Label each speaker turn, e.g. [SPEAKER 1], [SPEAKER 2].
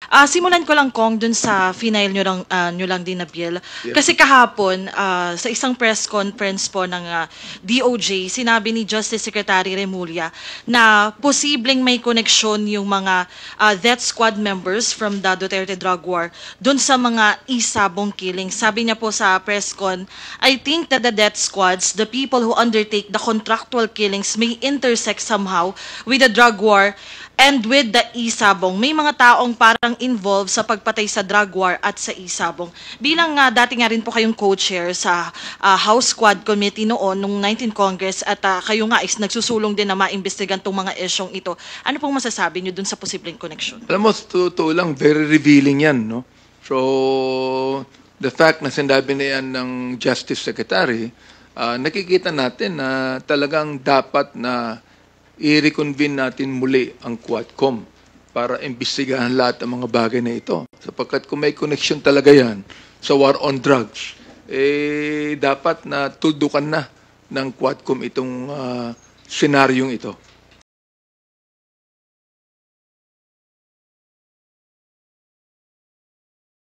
[SPEAKER 1] Simulan ko lang kong dun sa final nyo lang din na bill.
[SPEAKER 2] Yeah.
[SPEAKER 1] Kasi kahapon, sa isang press conference po ng DOJ, sinabi ni Justice Secretary Remulla na posibleng may koneksyon yung mga death squad members from the Duterte drug war dun sa mga isabong killings. Sabi niya po sa press con, I think that the death squads, the people who undertake the contractual killings may intersect somehow with the drug war and with the isabong. May mga taong parang involved sa pagpatay sa drug war at sa isabong. Bilang dati nga rin po kayong co-chair sa House Squad Committee noon, nung 19th Congress, at kayo nga is nagsusulong din na maimbestigan tong mga isyong ito. Ano pong masasabi nyo dun sa posibleng connection?
[SPEAKER 2] Alam mo, totoo lang, very revealing yan, no? So, the fact na sinabi na yan ng Justice Secretary, nakikita natin na talagang dapat na i-reconvene natin muli ang Quadcom para imbestigahan lahat ng mga bagay na ito. Sapagkat kung may connection talaga yan sa war on drugs, dapat na tuldukan na ng Quadcom itong senaryong ito.